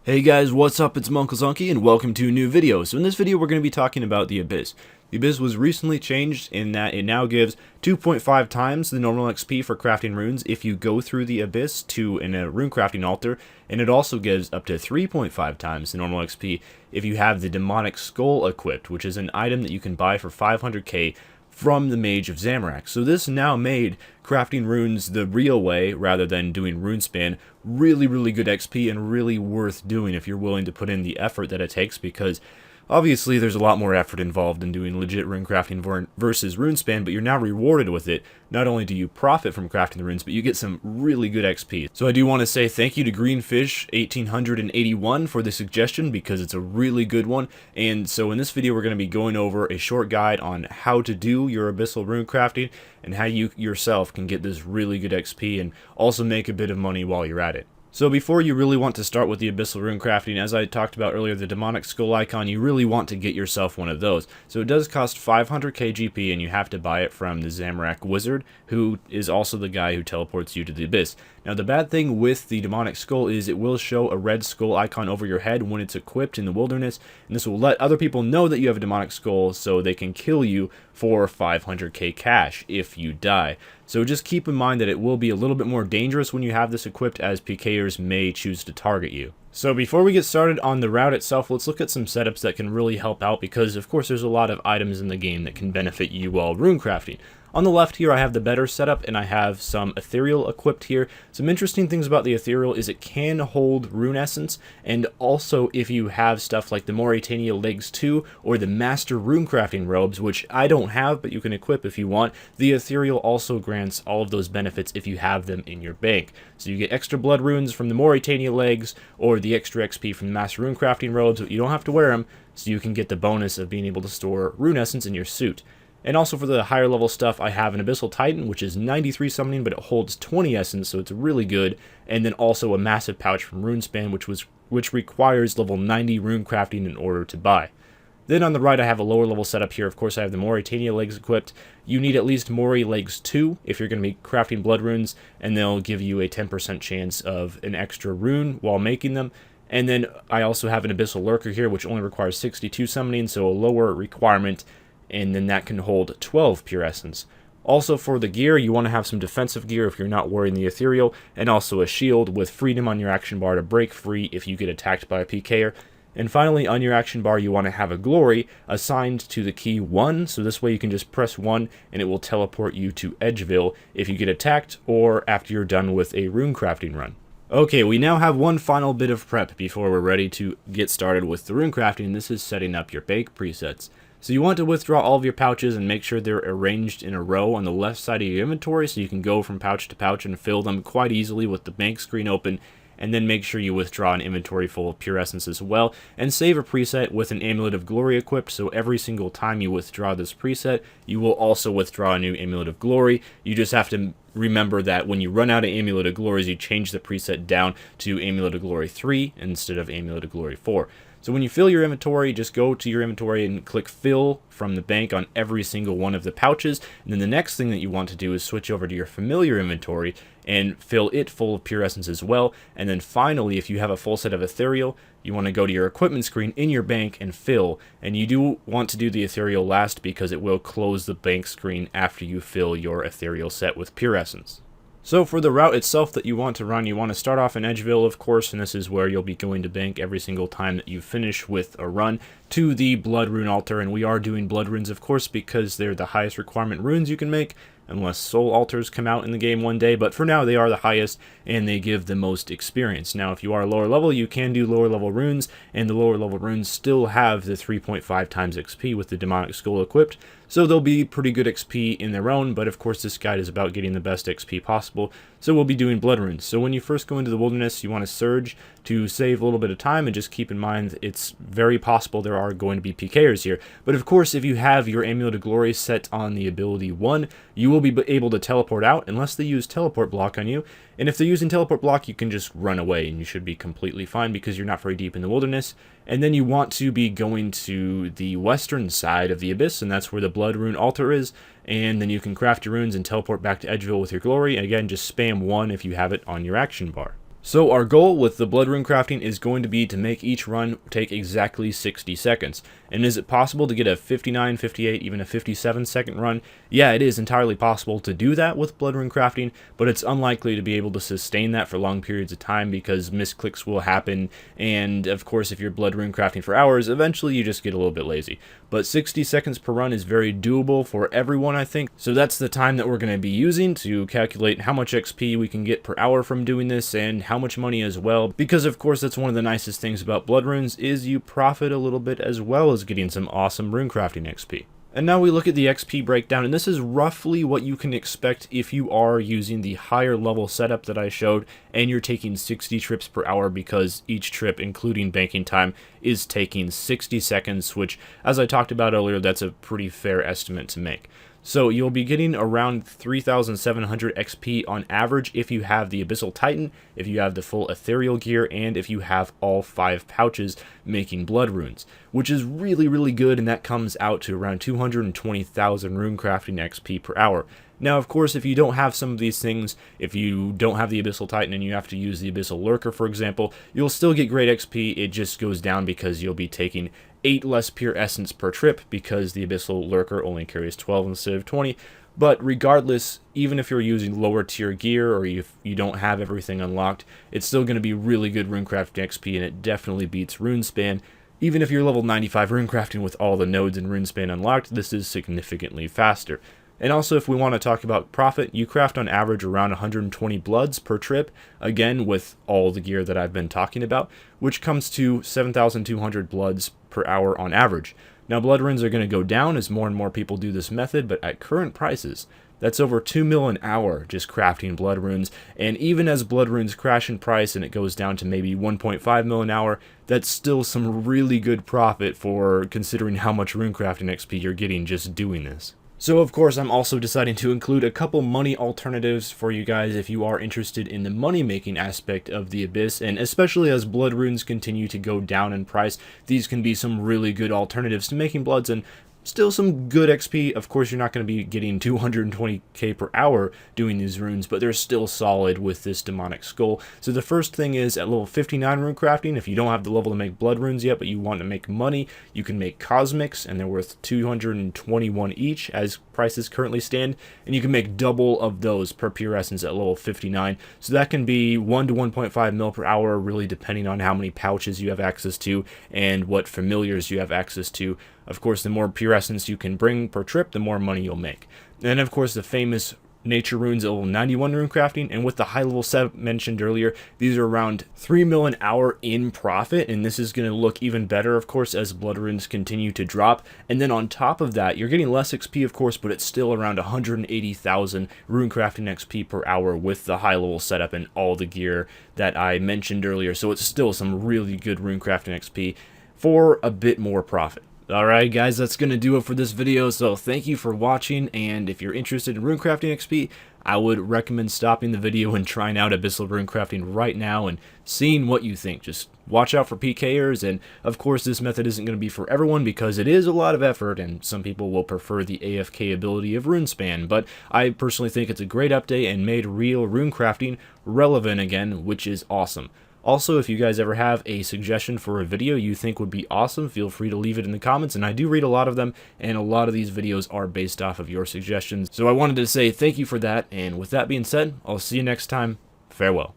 Hey guys, what's up? It's Uncle Zonky and welcome to a new video. So in this video we're going to be talking about the Abyss. The Abyss was recently changed in that it now gives 2.5 times the normal XP for crafting runes if you go through the Abyss in a runecrafting altar, and it also gives up to 3.5 times the normal XP if you have the Demonic Skull equipped, which is an item that you can buy for 500k from the Mage of Zamorak. So this now made crafting runes the real way rather than doing Runespan really good XP and really worth doing if you're willing to put in the effort that it takes, because obviously there's a lot more effort involved in doing legit rune crafting versus Runespan, but you're now rewarded with it. Not only do you profit from crafting the runes, but you get some really good XP. So I do want to say thank you to Greenfish 1881 for the suggestion, because it's a really good one. And so in this video we're going to be going over a short guide on how to do your abyssal rune crafting and how you yourself can get this really good XP and also make a bit of money while you're at it. So before you really want to start with the Abyssal Rune Crafting, as I talked about earlier, the Demonic Skull icon, you really want to get yourself one of those. So it does cost 500k GP, and you have to buy it from the Zamorak Wizard, who is also the guy who teleports you to the Abyss. Now the bad thing with the Demonic Skull is it will show a red skull icon over your head when it's equipped in the wilderness, and this will let other people know that you have a Demonic Skull so they can kill you for 500k cash if you die. So just keep in mind that it will be a little bit more dangerous when you have this equipped, as PKers may choose to target you. So before we get started on the route itself, let's look at some setups that can really help out, because of course there's a lot of items in the game that can benefit you while rune crafting. On the left here I have the better setup, and I have some ethereal equipped here. Some interesting things about the ethereal is it can hold rune essence, and also if you have stuff like the Mauritania Legs 2 or the Master Runecrafting robes, which I don't have but you can equip if you want, the ethereal also grants all of those benefits if you have them in your bank. So you get extra blood runes from the Mauritania Legs or the extra XP from the Master Runecrafting robes, but you don't have to wear them, so you can get the bonus of being able to store rune essence in your suit. And also for the higher level stuff, I have an Abyssal Titan, which is 93 summoning, but it holds 20 essence, so it's really good. And then also a massive pouch from Runespan, which requires level 90 rune crafting in order to buy. Then on the right, I have a lower level setup here. Of course, I have the Mauritania Legs equipped. You need at least Mori Legs 2 if you're going to be crafting blood runes, and they'll give you a 10% chance of an extra rune while making them. And then I also have an Abyssal Lurker here, which only requires 62 summoning, so a lower requirement, and then that can hold 12 pure essence. Also for the gear, you want to have some defensive gear if you're not wearing the ethereal, and also a shield with freedom on your action bar to break free if you get attacked by a PKer. And finally, on your action bar, you want to have a glory assigned to the key 1, so this way you can just press 1 and it will teleport you to Edgeville if you get attacked or after you're done with a rune crafting run. Okay, we now have one final bit of prep before we're ready to get started with the rune crafting, and this is setting up your bank presets. So you want to withdraw all of your pouches and make sure they're arranged in a row on the left side of your inventory, so you can go from pouch to pouch and fill them quite easily with the bank screen open. And then make sure you withdraw an inventory full of pure essence as well, and save a preset with an Amulet of Glory equipped, so every single time you withdraw this preset, you will also withdraw a new Amulet of Glory. You just have to remember that when you run out of Amulet of Glories, you change the preset down to Amulet of Glory 3 instead of Amulet of Glory 4. So when you fill your inventory, just go to your inventory and click fill from the bank on every single one of the pouches. And then the next thing that you want to do is switch over to your familiar inventory and fill it full of pure essence as well. And then finally, if you have a full set of ethereal, you want to go to your equipment screen in your bank and fill. And you do want to do the ethereal last, because it will close the bank screen after you fill your ethereal set with pure essence. So for the route itself that you want to run, you want to start off in Edgeville, of course, and this is where you'll be going to bank every single time that you finish with a run to the Blood Rune Altar. And we are doing Blood Runes, of course, because they're the highest requirement runes you can make, unless Soul Altars come out in the game one day, but for now they are the highest and they give the most experience. Now if you are lower level, you can do lower level runes, and the lower level runes still have the 3.5 times XP with the Demonic Skull equipped, so they'll be pretty good XP in their own, but of course this guide is about getting the best XP possible, so we'll be doing blood runes. So when you first go into the wilderness, you want to surge to save a little bit of time, and just keep in mind it's very possible there are going to be PKers here. But of course, if you have your Amulet of Glory set on the ability 1, you will be able to teleport out unless they use teleport block on you. And if they're using teleport block, you can just run away and you should be completely fine because you're not very deep in the wilderness. And then you want to be going to the western side of the Abyss, and that's where the Blood Rune Altar is. And then you can craft your runes and teleport back to Edgeville with your glory. And again, just spam 1 if you have it on your action bar. So our goal with the blood rune crafting is going to be to make each run take exactly 60 seconds. And is it possible to get a 59, 58, even a 57 second run? Yeah, it is entirely possible to do that with blood rune crafting, but it's unlikely to be able to sustain that for long periods of time because misclicks will happen, and of course if you're blood rune crafting for hours, eventually you just get a little bit lazy. But 60 seconds per run is very doable for everyone, I think. So that's the time that we're going to be using to calculate how much XP we can get per hour from doing this, and how much money as well, because of course that's one of the nicest things about blood runes is you profit a little bit as well as getting some awesome rune crafting XP. And now we look at the XP breakdown, and this is roughly what you can expect if you are using the higher level setup that I showed and you're taking 60 trips per hour, because each trip, including banking time, is taking 60 seconds, which, as I talked about earlier, that's a pretty fair estimate to make. So you'll be getting around 3,700 XP on average if you have the Abyssal Titan, if you have the full Ethereal gear, and if you have all 5 pouches making blood runes, which is really, really good, and that comes out to around 220,000 rune crafting XP per hour. Now, of course, if you don't have some of these things, if you don't have the Abyssal Titan and you have to use the Abyssal Lurker, for example, you'll still get great XP. It just goes down because you'll be taking 8 less pure essence per trip because the Abyssal Lurker only carries 12 instead of 20. But regardless, even if you're using lower tier gear or if you don't have everything unlocked, it's still going to be really good runecrafting XP, and it definitely beats Runespan. Even if you're level 95 runecrafting with all the nodes in Runespan unlocked, this is significantly faster. And also, if we want to talk about profit, you craft on average around 120 bloods per trip, again with all the gear that I've been talking about, which comes to 7,200 bloods per hour on average. Now, blood runes are going to go down as more and more people do this method, but at current prices, that's over 2 mil an hour just crafting blood runes, and even as blood runes crash in price and it goes down to maybe 1.5 mil an hour, that's still some really good profit for considering how much runecrafting XP you're getting just doing this. So of course I'm also deciding to include a couple money alternatives for you guys if you are interested in the money making aspect of the Abyss, and especially as blood runes continue to go down in price, these can be some really good alternatives to making bloods and still some good XP. Of course, you're not going to be getting 220k per hour doing these runes, but they're still solid with this demonic skull. So the first thing is at level 59 rune crafting, if you don't have the level to make blood runes yet, but you want to make money, you can make cosmics, and they're worth 221 each as prices currently stand, and you can make double of those per pure essence at level 59. So that can be 1 to 1.5 mil per hour, really depending on how many pouches you have access to and what familiars you have access to. Of course, the more pure essence you can bring per trip, the more money you'll make. And of course, the famous nature runes at level 91 rune crafting, and with the high level set mentioned earlier, these are around 3 mil an hour in profit, and this is going to look even better, of course, as blood runes continue to drop. And then on top of that, you're getting less XP, of course, but it's still around 180,000 rune crafting XP per hour with the high level setup and all the gear that I mentioned earlier. So it's still some really good rune crafting XP for a bit more profit. Alright guys, that's going to do it for this video, so thank you for watching, and if you're interested in runecrafting XP, I would recommend stopping the video and trying out Abyssal Runecrafting right now and seeing what you think. Just watch out for PKers, and of course this method isn't going to be for everyone because it is a lot of effort, and some people will prefer the AFK ability of Runespan, but I personally think it's a great update and made real runecrafting relevant again, which is awesome. Also, if you guys ever have a suggestion for a video you think would be awesome, feel free to leave it in the comments, and I do read a lot of them, and a lot of these videos are based off of your suggestions. So I wanted to say thank you for that, and with that being said, I'll see you next time. Farewell.